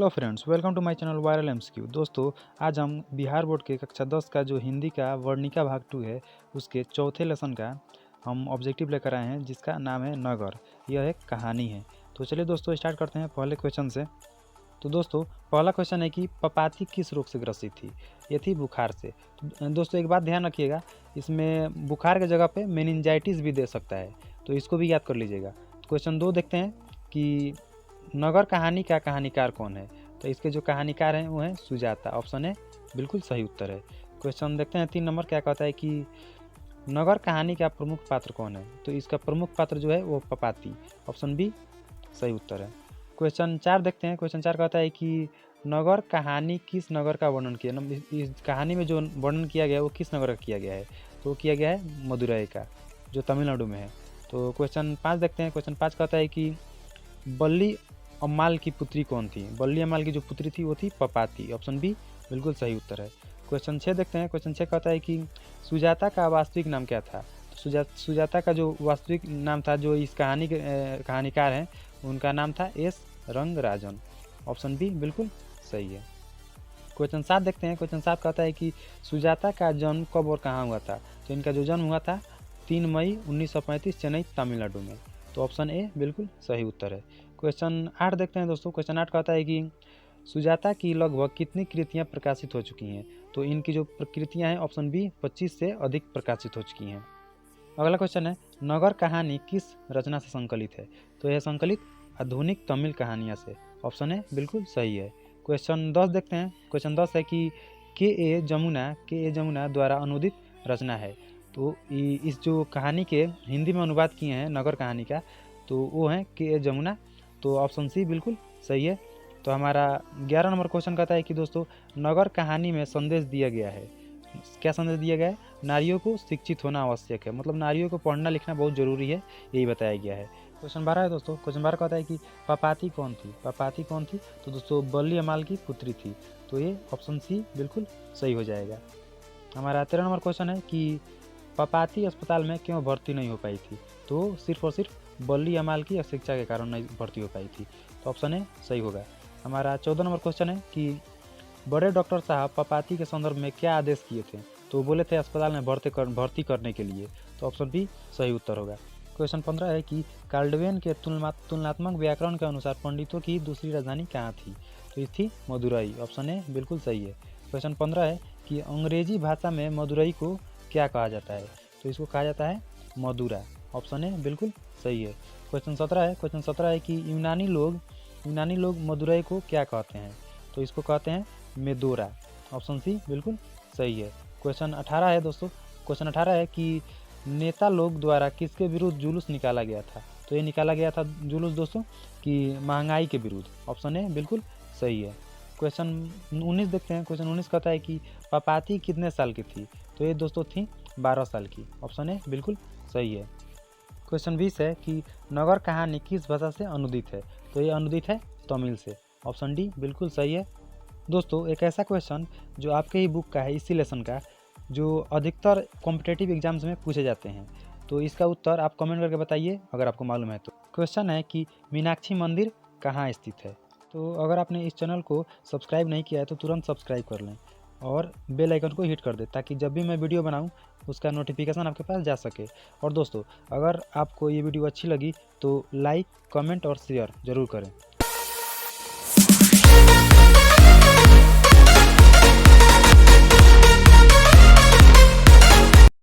Hello friends, welcome to my channel viral MCQ. दोस्तों, आज हम बिहार बोर्ड के कक्षा 10 का जो हिंदी का वर्णिका भाग 2 है, उसके चौथे लेसन का हम ऑब्जेक्टिव लेकर आए हैं, जिसका नाम है नगर। यह एक कहानी है। तो चलिए दोस्तों, स्टार्ट करते हैं पहले क्वेश्चन से। तो दोस्तों, पहला क्वेश्चन है कि पपाती किस रोग से ग्रसित थी? ये थी बुखार से। तो दोस्तों, एक बात ध्यान रखिएगा, इसमें बुखार के जगह पे मेनिंजाइटिस भी दे सकता है, तो इसको भी याद कर लीजिएगा। क्वेश्चन 2 देखते हैं कि नगर कहानी का कहानीकार कौन है? तो इसके जो कहानीकार हैं वो हैं सुजाता। ऑप्शन ए बिल्कुल सही उत्तर है। क्वेश्चन देखते हैं 3 नंबर क्या कहता है कि नगर कहानी का प्रमुख पात्र कौन है? तो इसका प्रमुख पात्र जो है वो पपाती। ऑप्शन बी सही उत्तर है। क्वेश्चन 4 देखते हैं। क्वेश्चन 4 कहता है कि नगर कहानी किस नगर का वर्णन किया? इस कहानी में जो वर्णन किया गया है वो किस नगर का किया गया है? तो वो किया गया है मदुरई का, जो तमिलनाडु में है। तो क्वेश्चन 5 देखते हैं। क्वेश्चन 5 कहता है कि बल्ली अम्माल की पुत्री कौन थी? बल्ली अम्माल की जो पुत्री थी वो थी पपाती। ऑप्शन बी बिल्कुल सही उत्तर है। क्वेश्चन 6 देखते हैं। क्वेश्चन 6 कहता है कि सुजाता का वास्तविक नाम क्या था? सुजाता का जो वास्तविक नाम था, जो इस कहानी के कहानीकार हैं, उनका नाम था एस रंगराजन। ऑप्शन बी बिल्कुल सही है। क्वेश्चन 7 देखते हैं। क्वेश्चन 7 कहता है कि सुजाता का जन्म कब और कहाँ हुआ था? तो इनका जो जन्म हुआ था 3 मई 1935 चेन्नई तमिलनाडु में। तो ऑप्शन ए बिल्कुल सही उत्तर है। क्वेश्चन 8 देखते हैं दोस्तों। क्वेश्चन 8 कहता है कि सुजाता की लगभग कितनी कृतियाँ प्रकाशित हो चुकी हैं? तो इनकी जो कृतियाँ हैं ऑप्शन बी 25 से अधिक प्रकाशित हो चुकी हैं। अगला क्वेश्चन है, नगर कहानी किस रचना से संकलित है? तो यह संकलित आधुनिक तमिल कहानियाँ से। ऑप्शन ए बिल्कुल सही है। क्वेश्चन 10 देखते हैं। क्वेश्चन 10 है कि के ए जमुना द्वारा अनुदित रचना है। तो इस जो कहानी के हिंदी में अनुवाद किए हैं नगर कहानी का, तो वो हैं के ए जमुना। तो ऑप्शन सी बिल्कुल सही है। तो हमारा 11 नंबर क्वेश्चन कहता है कि दोस्तों, नगर कहानी में संदेश दिया गया है। क्या संदेश दिया गया है? नारियों को शिक्षित होना आवश्यक है, मतलब नारियों को पढ़ना लिखना बहुत ज़रूरी है, यही बताया गया है। क्वेश्चन 12 है दोस्तों। क्वेश्चन 12 कहता है कि पपाती कौन थी? पपाती कौन थी? तो दोस्तों, बल्ली अम्माल की पुत्री थी। तो ये ऑप्शन सी बिल्कुल सही हो जाएगा। हमारा 13 नंबर क्वेश्चन है कि पपाती अस्पताल में क्यों भर्ती नहीं हो पाई थी? तो सिर्फ और सिर्फ बल्ली अम्माल की अशिक्षा के कारण नहीं भर्ती हो पाई थी। तो ऑप्शन ए सही होगा। हमारा 14 नंबर क्वेश्चन है कि बड़े डॉक्टर साहब पपाती के संदर्भ में क्या आदेश किए थे? तो बोले थे अस्पताल में भर्ती करने के लिए। तो ऑप्शन बी सही उत्तर होगा। क्वेश्चन 15 है कि कार्लवेन के तुलनात्मक व्याकरण के अनुसार पंडितों की दूसरी राजधानी कहाँ थी? तो ये थी मदुरई। ऑप्शन ए बिल्कुल सही है। क्वेश्चन 15 है कि अंग्रेजी भाषा में मदुरई को क्या कहा जाता है? तो इसको कहा जाता है मदुरा। ऑप्शन ए बिल्कुल सही है। क्वेश्चन 17 है। क्वेश्चन 17 है कि यूनानी लोग मदुरई को क्या कहते हैं? तो इसको कहते हैं मेदोरा। ऑप्शन सी बिल्कुल सही है। क्वेश्चन 18 है दोस्तों। क्वेश्चन 18 है कि नेता लोग द्वारा किसके विरुद्ध जुलूस निकाला गया था? तो ये निकाला गया था जुलूस दोस्तों कि महंगाई के विरुद्ध। ऑप्शन ए बिल्कुल सही है। क्वेश्चन 19 देखते हैं। क्वेश्चन 19 कहता है कि पपाती कितने साल की थी? तो ये दोस्तों थी 12 साल की। ऑप्शन ए बिल्कुल सही है। क्वेश्चन 20 है कि नगर कहानी किस भाषा से अनुदित है? तो ये अनुदित है तमिल से। ऑप्शन डी बिल्कुल सही है। दोस्तों, एक ऐसा क्वेश्चन जो आपके ही बुक का है, इसी लेसन का, जो अधिकतर कॉम्पिटेटिव एग्जाम्स में पूछे जाते हैं। तो इसका उत्तर आप कमेंट करके बताइए अगर आपको मालूम है तो। क्वेश्चन है कि मीनाक्षी मंदिर कहाँ स्थित है? तो अगर आपने इस चैनल को सब्सक्राइब नहीं किया है तो तुरंत सब्सक्राइब कर लें और बेल आइकन को हिट कर दें, ताकि जब भी मैं वीडियो बनाऊं उसका नोटिफिकेशन आपके पास जा सके। और दोस्तों, अगर आपको ये वीडियो अच्छी लगी तो लाइक, कमेंट और शेयर ज़रूर करें।